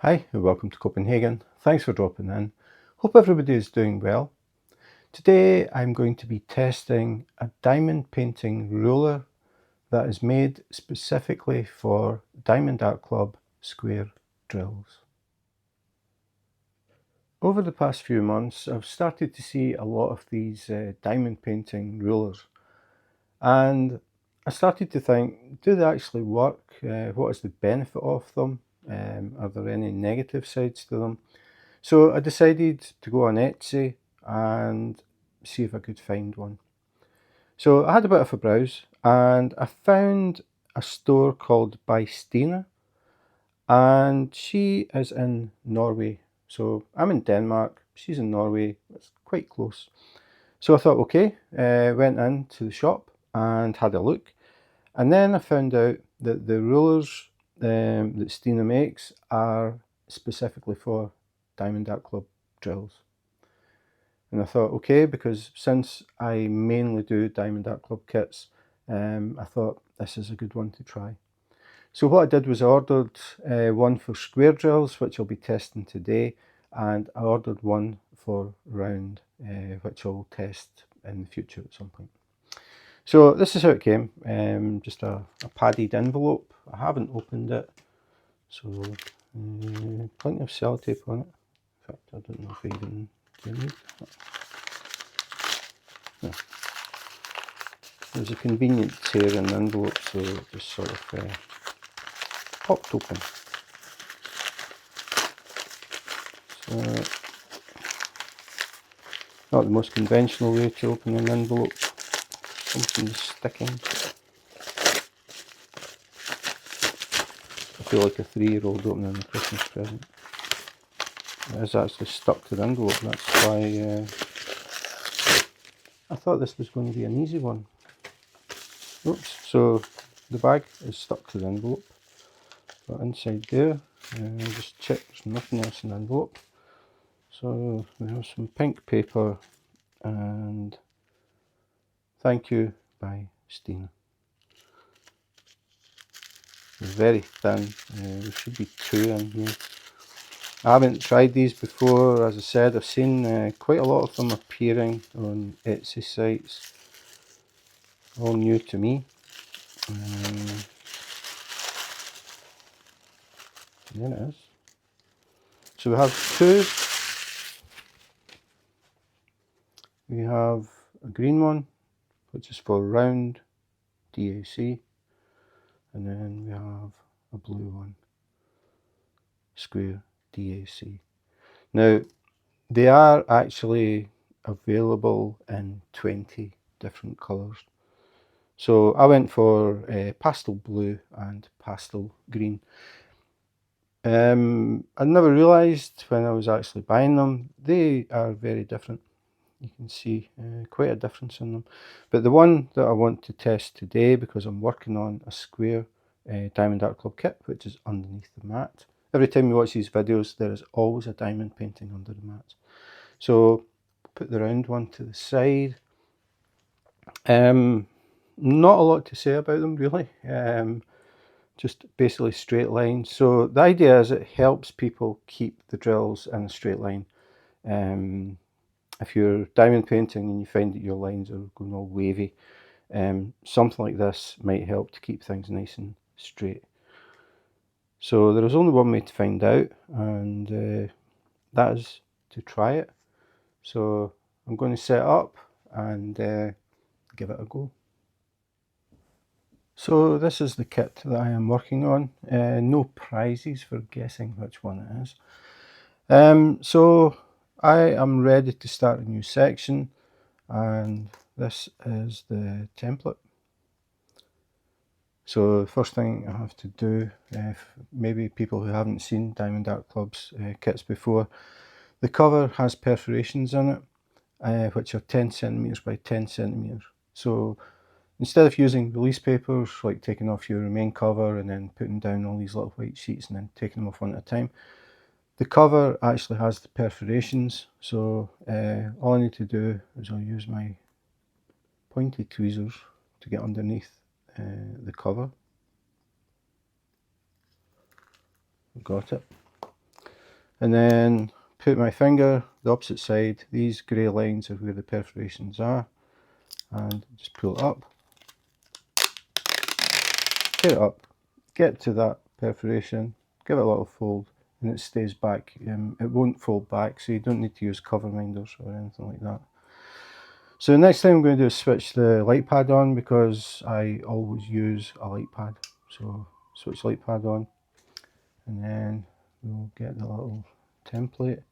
Hi and welcome to Copenhagen. Thanks for dropping in. Hope everybody is doing well. Today I'm going to be testing a diamond painting ruler that is made specifically for Diamond Art Club square drills. Over the past few months I've started to see a lot of these diamond painting rulers, and I started to think, do they actually work? What is the benefit of them? Are there any negative sides to them? So I decided to go on Etsy and see if I could find one. So I had a bit of a browse and I found a store called By Stina, and she is in Norway. So I'm in Denmark, she's in Norway, it's quite close. So I thought, okay, went into the shop and had a look. And then I found out that the rulers that Stina makes are specifically for Diamond Art Club drills. And I thought, okay, because since I mainly do Diamond Art Club kits, I thought this is a good one to try. So what I did was I ordered one for square drills, which I'll be testing today, and I ordered one for round, which I'll test in the future at some point. So this is how it came, just a padded envelope. I haven't opened it, so plenty of sellotape on it. In fact, I don't know if I even do need that. No. There's a convenient tear in the envelope, so it just sort of popped open. So, not the most conventional way to open an envelope. Something's sticking. I feel like a 3-year-old opening a Christmas present. It is actually stuck to the envelope, that's why I thought this was going to be an easy one. Oops, so the bag is stuck to the envelope, but inside there, just check there's nothing else in the envelope. So we have some pink paper and thank you by Stina. Very thin, there should be 2 in here. I haven't tried these before, as I said. I've seen quite a lot of them appearing on Etsy sites, all new to me. There it is. So we have 2. We have a green one, which is for round DAC, and then we have a blue one, square DAC. Now, they are actually available in 20 different colours. So I went for pastel blue and pastel green. I never realised when I was actually buying them, they are very different. You can see quite a difference in them. But the one that I want to test today, because I'm working on a square Diamond Art Club kit, which is underneath the mat. Every time you watch these videos, there is always a diamond painting under the mat. So put the round one to the side. Not a lot to say about them really. Just basically straight lines. So the idea is it helps people keep the drills in a straight line. If you're diamond painting and you find that your lines are going all wavy, something like this might help to keep things nice and straight. So there is only one way to find out, and that is to try it. So I'm going to set up and give it a go. So this is the kit that I am working on. No prizes for guessing which one it is. So I am ready to start a new section, and this is the template. So the first thing I have to do, maybe people who haven't seen Diamond Art Club's kits before, the cover has perforations in it, which are 10 centimeters by 10 centimeters. So instead of using release papers, like taking off your main cover and then putting down all these little white sheets and then taking them off one at a time, the cover actually has the perforations. So all I need to do is I'll use my pointy tweezers to get underneath the cover. Got it. and then put my finger the opposite side. These grey lines are where the perforations are, and just pull it up, get it up, get to that perforation, give it a little fold, and it stays back. It won't fold back, so you don't need to use cover minders or anything like that. So the next thing I'm going to do is switch the light pad on, because I always use a light pad. So switch light pad on, and then we'll get the little template.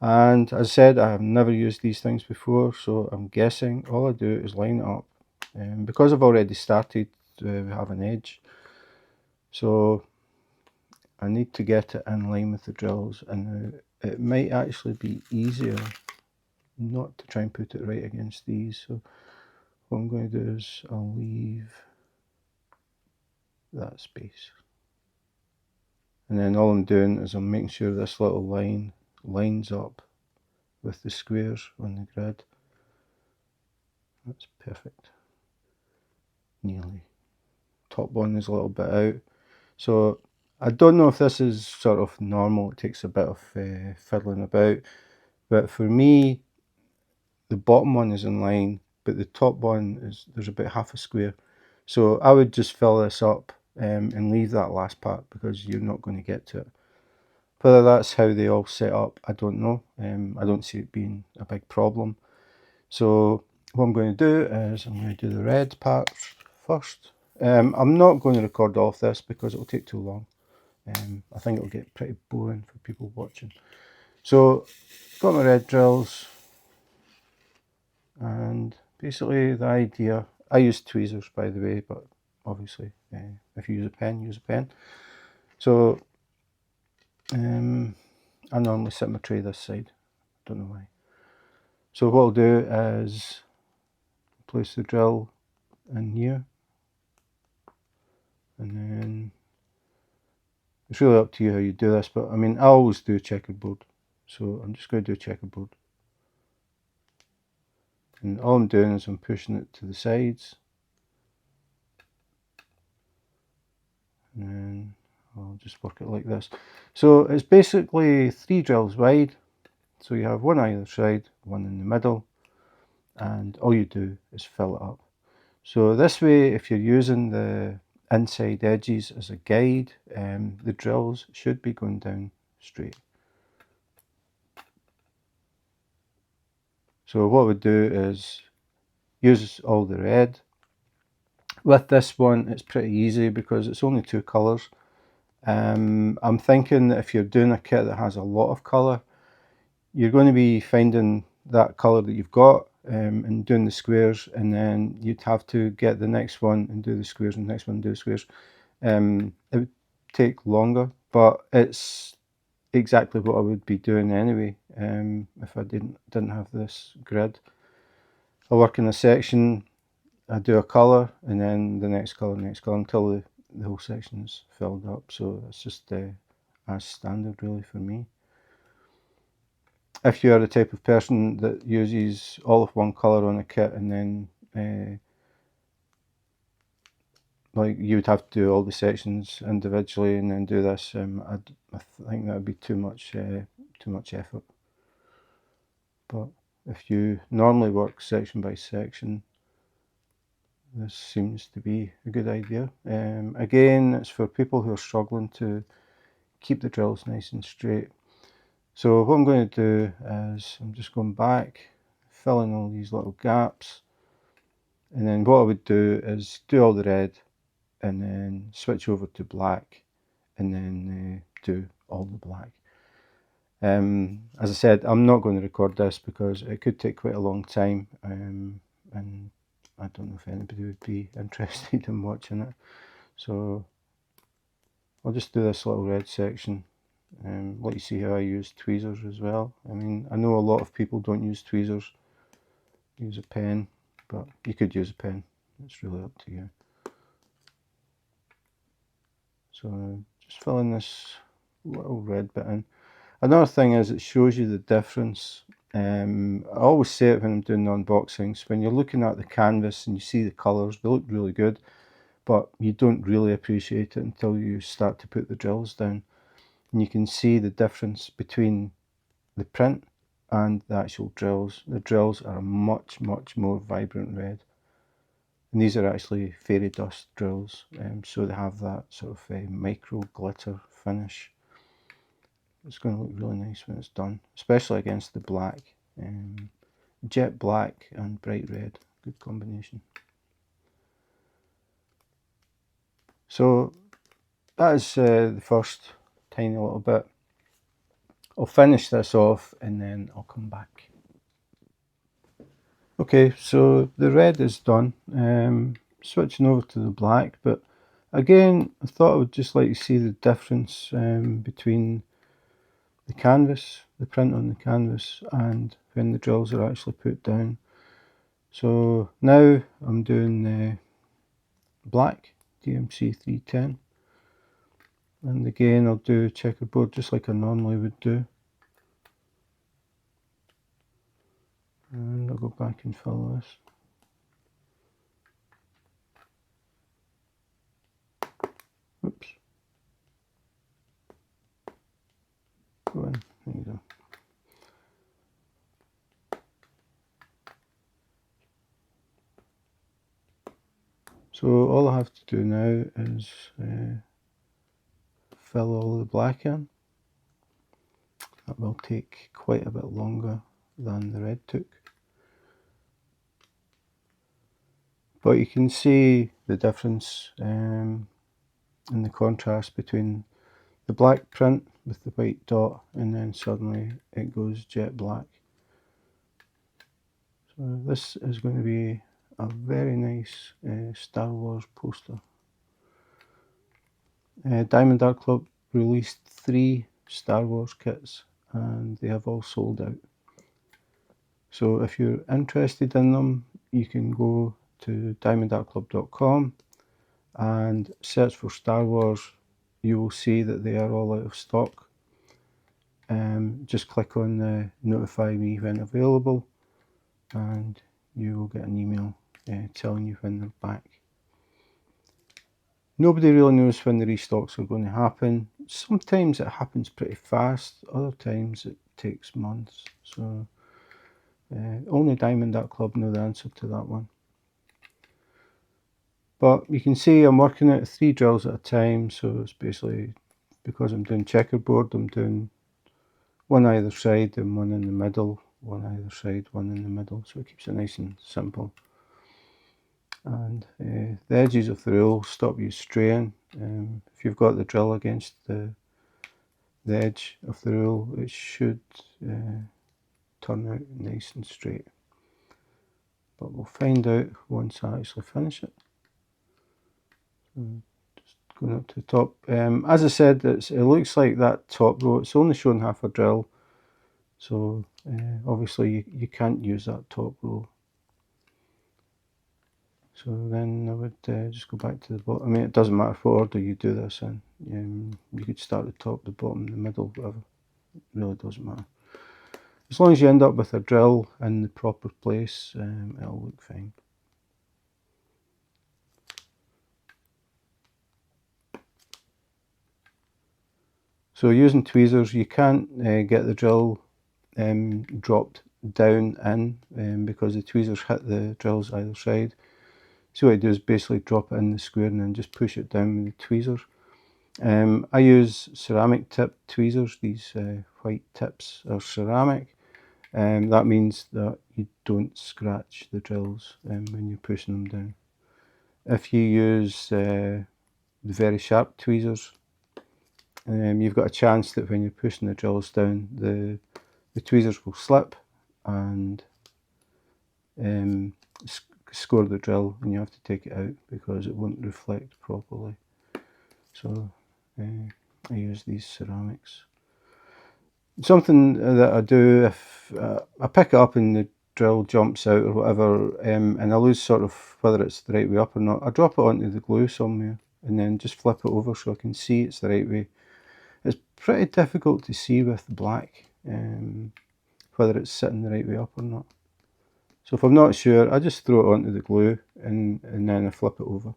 And as I said, I have never used these things before, so I'm guessing all I do is line it up. Because I've already started, we have an edge, so I need to get it in line with the drills, and it might actually be easier not to try and put it right against these. So what I'm going to do is I'll leave that space, and then all I'm doing is I'm making sure this little line lines up with the squares on the grid. That's perfect. Nearly. Top one is a little bit out, so I don't know if this is sort of normal. It takes a bit of fiddling about, but for me the bottom one is in line, but the top one is, there's about half a square. So I would just fill this up and leave that last part, because you're not going to get to it. Whether that's how they all set up, I don't know. I don't see it being a big problem. So what I'm going to do is I'm going to do the red part first. I'm not going to record all of this because it will take too long. I think it'll get pretty boring for people watching. So got my red drills, and basically the idea, I use tweezers by the way, but obviously if you use a pen, use a pen. So I normally set my tray this side, don't know why. So what I'll do is place the drill in here, and then it's really up to you how you do this, but I mean I always do checkerboard, so I'm just going to do checkerboard. And all I'm doing is I'm pushing it to the sides, and then I'll just work it like this. So it's basically 3 drills wide, so you have one either side, one in the middle, and all you do is fill it up. So this way, if you're using the inside edges as a guide, the drills should be going down straight. So what we do is use all the red. With this one it's pretty easy because it's only 2 colours. I'm thinking that if you're doing a kit that has a lot of colour, you're going to be finding that colour that you've got and doing the squares, and then you'd have to get the next one and do the squares, and the next one and do the squares. It would take longer, but it's exactly what I would be doing anyway if I didn't have this grid. I work in a section, I do a colour, and then the next colour, until the whole section is filled up. So it's just as standard really for me. If you are the type of person that uses all of one colour on a kit, and then like you would have to do all the sections individually and then do this, I think that would be too much effort. But if you normally work section by section, this seems to be a good idea. Again, it's for people who are struggling to keep the drills nice and straight. So what I'm going to do is I'm just going back, fill in all these little gaps, and then what I would do is do all the red and then switch over to black, and then do all the black. As I said, I'm not going to record this because it could take quite a long time, and I don't know if anybody would be interested in watching it. So I'll just do this little red section. Let you see how I use tweezers as well. I mean, I know a lot of people don't use tweezers, use a pen, but you could use a pen. It's really up to you. So just fill in this little red bit in. Another thing is it shows you the difference. I always say it when I'm doing unboxings. When you're looking at the canvas and you see the colours, they look really good, but you don't really appreciate it until you start to put the drills down. and you can see the difference between the print and the actual drills. The drills are a much more vibrant red, and these are actually fairy dust drills, so they have that sort of micro glitter finish. It's going to look really nice when it's done, especially against the black. Jet black and bright red, good combination. So that is the first tiny little bit. I'll finish this off and then I'll come back. Okay, so the red is done. Switching over to the black, but again, I thought I would just like to see the difference between the canvas, the print on the canvas, and when the drills are actually put down. So now I'm doing black, DMC 310, and again I'll do checkerboard just like I normally would do, and I'll go back and fill this. Oops. Go in, there you go. So all I have to do now is fill all the black in. That will take quite a bit longer than the red took. But you can see the difference in the contrast between the black print with the white dot, and then suddenly it goes jet black. So this is going to be a very nice Star Wars poster. Diamond Art Club released 3 Star Wars kits and they have all sold out. So if you're interested in them, you can go to diamondartclub.com and search for Star Wars. You will see that they are all out of stock. Just click on the notify me when available and you will get an email telling you when they're back. Nobody really knows when the restocks are going to happen. Sometimes it happens pretty fast, other times it takes months. So only Diamond Art Club know the answer to that one. But you can see I'm working out 3 drills at a time, so it's basically, because I'm doing checkerboard, I'm doing one either side and one in the middle, one either side, one in the middle, so it keeps it nice and simple. And the edges of the rule stop you straying. If you've got the drill against the edge of the rule, it should turn out nice and straight. But we'll find out once I actually finish it. Just going up to the top. As I said, it looks like that top row, it's only showing half a drill, so obviously you can't use that top row. So then I would just go back to the bottom. I mean, it doesn't matter what order you do this in. You could start at the top, the bottom, the middle, whatever. It really doesn't matter. As long as you end up with a drill in the proper place, it'll look fine. So using tweezers, you can't get the drill dropped down in because the tweezers hit the drills either side. So what I do is basically drop it in the square and then just push it down with the tweezers. I use ceramic tip tweezers. These white tips are ceramic. That means that you don't scratch the drills when you're pushing them down. If you use the very sharp tweezers, you've got a chance that when you're pushing the drills down, the tweezers will slip and score the drill, and you have to take it out because it won't reflect properly. So I use these ceramics. Something that I do if I pick it up and the drill jumps out or whatever, and I lose sort of whether it's the right way up or not, I drop it onto the glue somewhere and then just flip it over so I can see it's the right way. It's pretty difficult to see with black whether it's sitting the right way up or not. So if I'm not sure, I just throw it onto the glue and then I flip it over.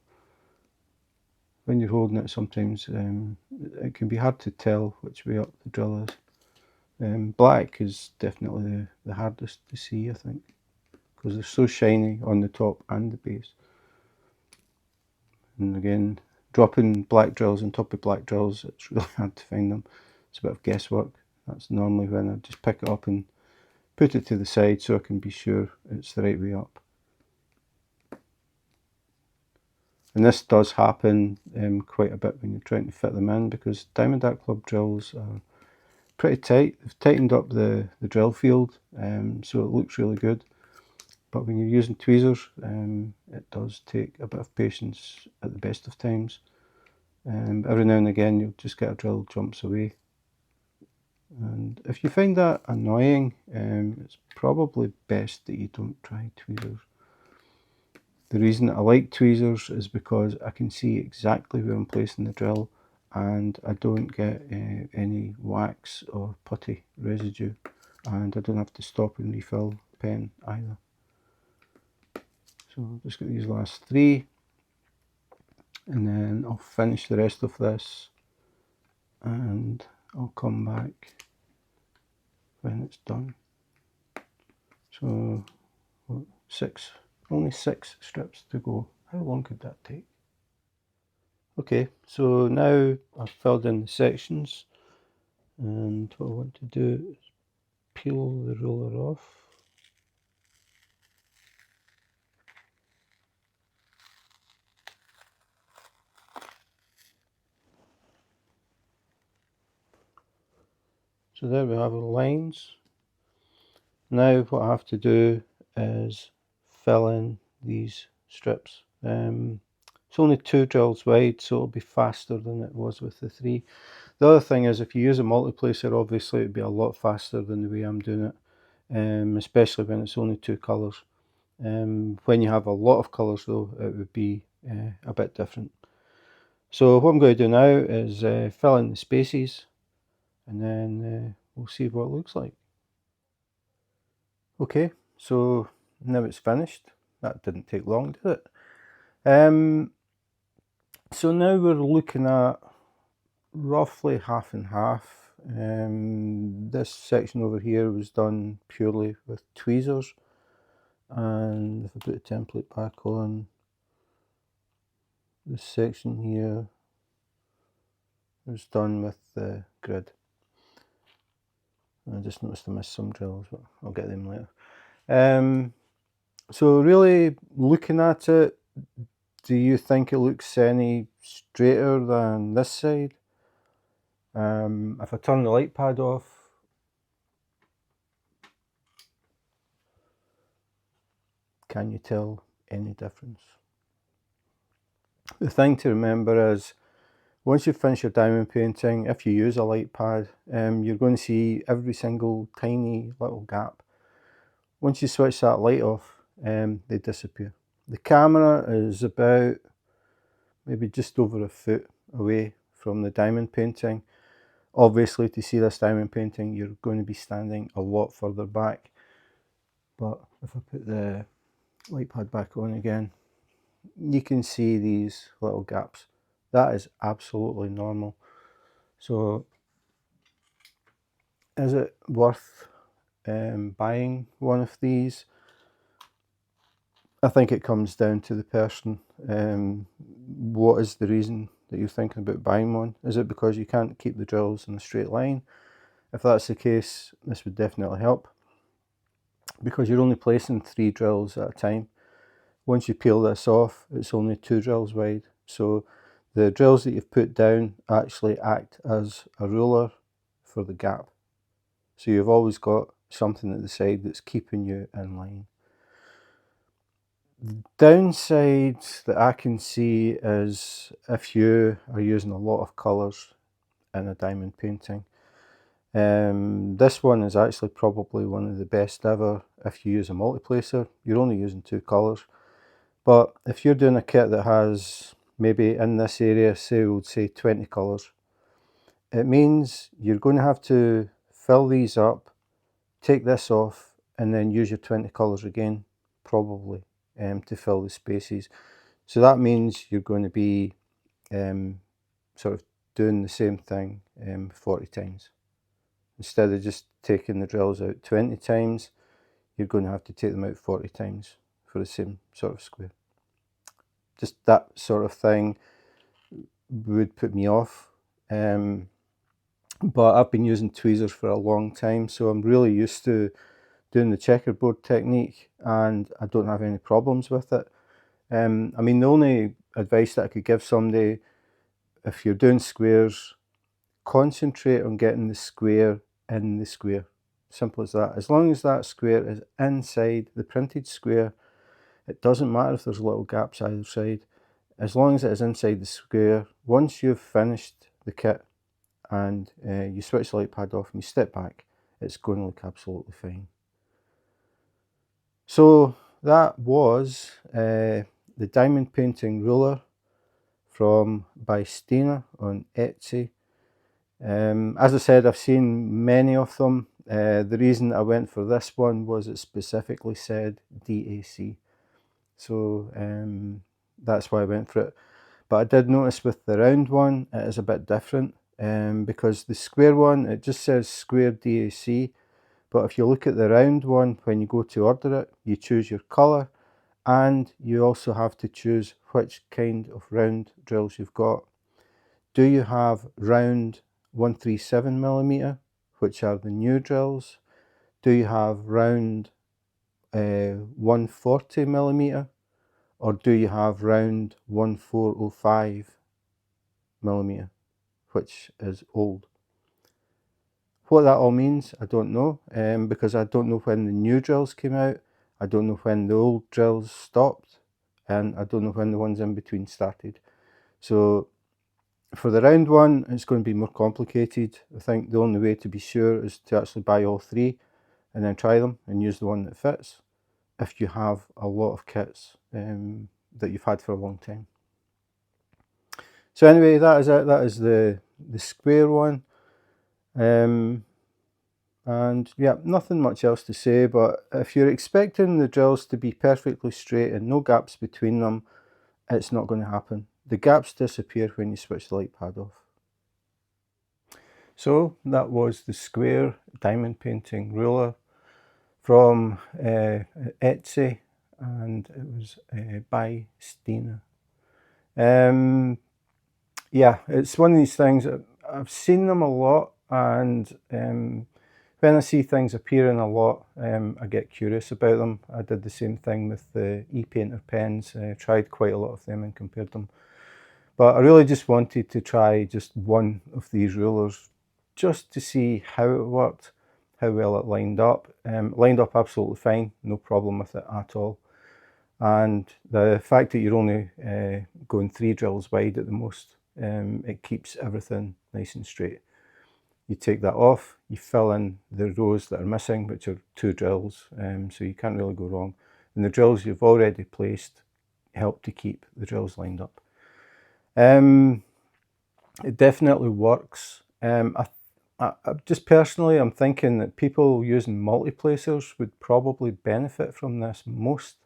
when you're holding it, sometimes it can be hard to tell which way up the drill is. Black is definitely the hardest to see, I think, because they're so shiny on the top and the base. And again, dropping black drills on top of black drills, it's really hard to find them. It's a bit of guesswork. That's normally when I just pick it up and put it to the side so I can be sure it's the right way up. And this does happen quite a bit when you're trying to fit them in, because Diamond Art Club drills are pretty tight. They've tightened up the drill field, so it looks really good. But when you're using tweezers, it does take a bit of patience at the best of times. Every now and again you'll just get a drill jumps away. And if you find that annoying, it's probably best that you don't try tweezers. The reason I like tweezers is because I can see exactly where I'm placing the drill, and I don't get any wax or putty residue, and I don't have to stop and refill the pen either. So I'll just get these last three, and then I'll finish the rest of this, and I'll come back when it's done. So only six strips to go. How long could that take? Okay, so now I've filled in the sections, and what I want to do is peel the roller off. So there we have the lines. Now what I have to do is fill in these strips. It's only 2 drills wide, so it'll be faster than it was with the 3. The other thing is, if you use a multiplacer, obviously it'd be a lot faster than the way I'm doing it, especially when it's only 2 colours. When you have a lot of colours though, it would be a bit different. So what I'm going to do now is fill in the spaces, and then we'll see what it looks like. Okay, so now it's finished. That didn't take long, did it? So now we're looking at roughly half and half. This section over here was done purely with tweezers, and if I put the template back on, this section here was done with the grid. I just noticed I missed some drills, but I'll get them later. So really looking at it, do you think it looks any straighter than this side? If I turn the light pad off, can you tell any difference? The thing to remember is, once you finish your diamond painting, if you use a light pad, you're going to see every single tiny little gap. Once you switch that light off, they disappear. The camera is about maybe just over a foot away from the diamond painting. Obviously, to see this diamond painting, you're going to be standing a lot further back. But if I put the light pad back on again, you can see these little gaps. That is absolutely normal. So is it worth buying one of these? I think it comes down to the person. What is the reason that you're thinking about buying one? Is it because you can't keep the drills in a straight line? If that's the case, this would definitely help, because you're only placing 3 drills at a time. Once you peel this off, it's only 2 drills wide. So the drills that you've put down actually act as a ruler for the gap. So you've always got something at the side that's keeping you in line. The downside that I can see is if you are using a lot of colours in a diamond painting. This one is actually probably one of the best ever if you use a multiplacer. You're only using 2 colours. But if you're doing a kit that has, maybe in this area, say we would say 20 colours, it means you're going to have to fill these up, take this off, and then use your 20 colours again, probably, to fill the spaces. So that means you're going to be sort of doing the same thing 40 times. Instead of just taking the drills out 20 times, you're going to have to take them out 40 times for the same sort of square. Just that sort of thing would put me off. But I've been using tweezers for a long time, so I'm really used to doing the checkerboard technique, and I don't have any problems with it. I mean, the only advice that I could give somebody, if you're doing squares, concentrate on getting the square in the square. Simple as that. As long as that square is inside the printed square, it doesn't matter if there's little gaps either side. As long as it is inside the square, once you've finished the kit and you switch the light pad off and you step back, it's going to look absolutely fine. So that was the diamond painting ruler by Stina on Etsy. As I said, I've seen many of them. The reason I went for this one was it specifically said DAC. So that's why I went for it. But I did notice with the round one, it is a bit different. Because the square one, it just says square DAC. But if you look at the round one, when you go to order it, you choose your colour, and you also have to choose which kind of round drills you've got. Do you have round 137mm, which are the new drills? Do you have round 140mm, or do you have round 1405mm, which is old? What that all means, I don't know, because I don't know when the new drills came out, I don't know when the old drills stopped, and I don't know when the ones in between started. So for the round one, it's going to be more complicated. I think the only way to be sure is to actually buy all three and then try them and use the one that fits, if you have a lot of kits that you've had for a long time. So anyway, that is it. That is the square one. And yeah, nothing much else to say, but if you're expecting the drills to be perfectly straight and no gaps between them, it's not going to happen. The gaps disappear when you switch the light pad off. So that was the square diamond painting ruler from Etsy, and it was by Stina. Yeah, it's one of these things, I've seen them a lot, and when I see things appearing a lot, I get curious about them. I did the same thing with the e-painter pens, tried quite a lot of them and compared them. But I really just wanted to try just one of these rulers, just to see how it worked, how well it lined up. Lined up absolutely fine, no problem with it at all. And the fact that you're only going 3 drills wide at the most, it keeps everything nice and straight. You take that off, you fill in the rows that are missing, which are 2 drills, so you can't really go wrong. And the drills you've already placed help to keep the drills lined up. It definitely works. I just personally, I'm thinking that people using multi-placers would probably benefit from this most.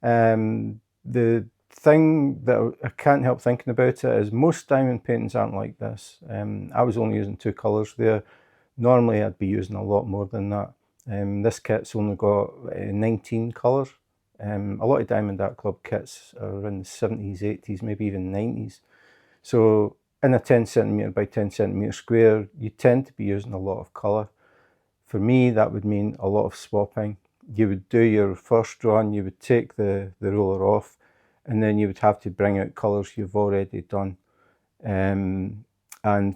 The thing that I can't help thinking about it is most diamond paintings aren't like this. I was only using 2 colours there. Normally I'd be using a lot more than that. This kit's only got 19 colours. A lot of Diamond Art Club kits are in the 70s, 80s, maybe even 90s. So in a 10cm by 10cm square, you tend to be using a lot of colour. For me, that would mean a lot of swapping. You would do your first run, you would take the roller off, and then you would have to bring out colours you've already done. And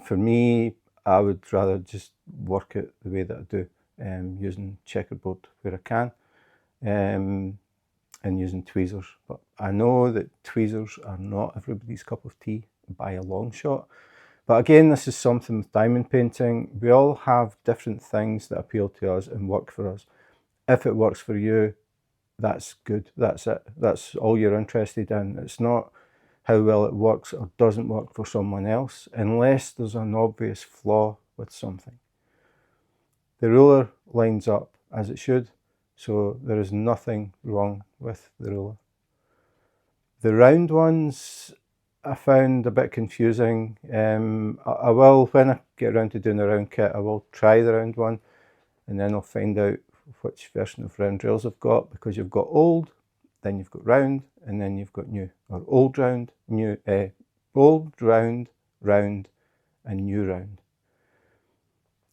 for me, I would rather just work it the way that I do, using checkerboard where I can, and using tweezers. But I know that tweezers are not everybody's cup of tea by a long shot. But again, this is something with diamond painting. We all have different things that appeal to us and work for us. If it works for you, that's good. That's it. That's all you're interested in. It's not how well it works or doesn't work for someone else, unless there's an obvious flaw with something. The ruler lines up as it should, so there is nothing wrong with the ruler. The round ones, I found a bit confusing. I will, when I get around to doing a round kit, I will try the round one, and then I'll find out which version of round drills I've got, because you've got old, then you've got round, and then you've got new, or old round, new, old, round, round, and new round.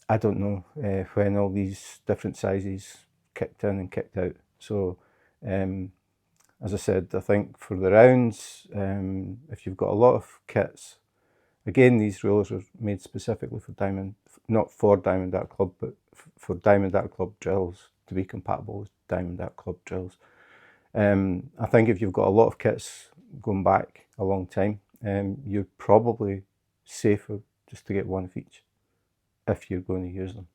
I don't know when all these different sizes kicked in and kicked out. So as I said, I think for the rounds, if you've got a lot of kits, again, these rulers are made specifically for Diamond, not for Diamond Dart Club, but for Diamond Dart Club drills, to be compatible with Diamond Dart Club drills. I think if you've got a lot of kits going back a long time, you're probably safer just to get one of each if you're going to use them.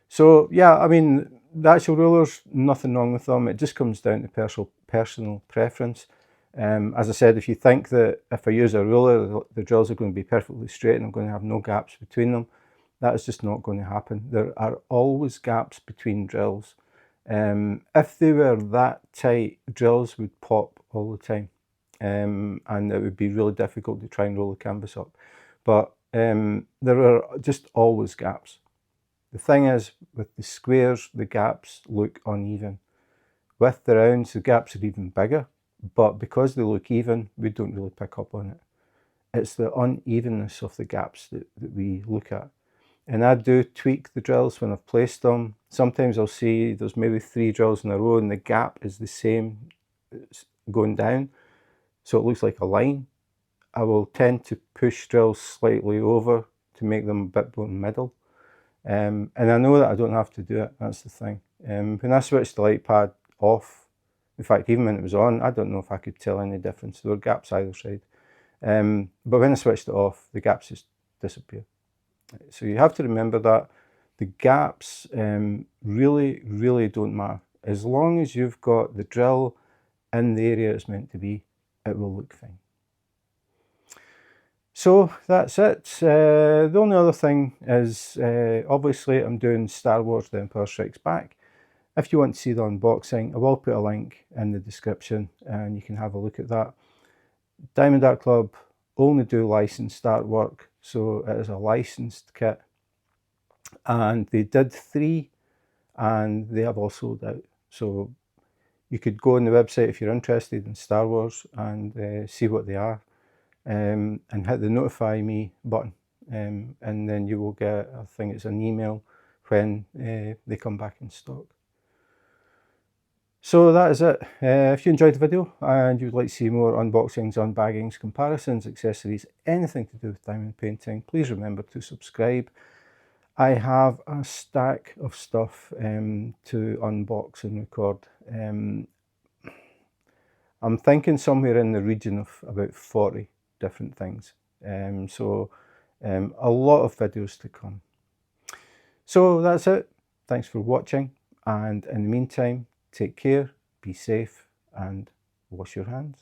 So yeah, I mean, the actual rulers, nothing wrong with them. It just comes down to personal preference. As I said, if you think that if I use a ruler, the drills are going to be perfectly straight and I'm going to have no gaps between them, that is just not going to happen. There are always gaps between drills. If they were that tight, drills would pop all the time, and it would be really difficult to try and roll the canvas up. But there are just always gaps. The thing is, with the squares, the gaps look uneven. With the rounds, the gaps are even bigger, but because they look even, we don't really pick up on it. It's the unevenness of the gaps that we look at. And I do tweak the drills when I've placed them. Sometimes I'll see there's maybe 3 drills in a row and the gap is the same going down, so it looks like a line. I will tend to push drills slightly over to make them a bit more middle. And I know that I don't have to do it, that's the thing. When I switched the light pad off, in fact, even when it was on, I don't know if I could tell any difference. There were gaps either side. But when I switched it off, the gaps just disappear. So you have to remember that the gaps really, really don't matter. As long as you've got the drill in the area it's meant to be, it will look fine. So that's it. The only other thing is, obviously I'm doing Star Wars The Empire Strikes Back. If you want to see the unboxing, I will put a link in the description and you can have a look at that. Diamond Dart Club only do licensed artwork, so it is a licensed kit. And they did 3 and they have all sold out. So you could go on the website if you're interested in Star Wars and see what they are. And hit the notify me button, and then you will get, I think it's an email when they come back in stock. So that is it. If you enjoyed the video and you would like to see more unboxings, unbaggings, comparisons, accessories, anything to do with diamond painting, please remember to subscribe. I have a stack of stuff to unbox and record. I'm thinking somewhere in the region of about 40 different things. So a lot of videos to come. So that's it. Thanks for watching, and in the meantime, take care, be safe, and wash your hands.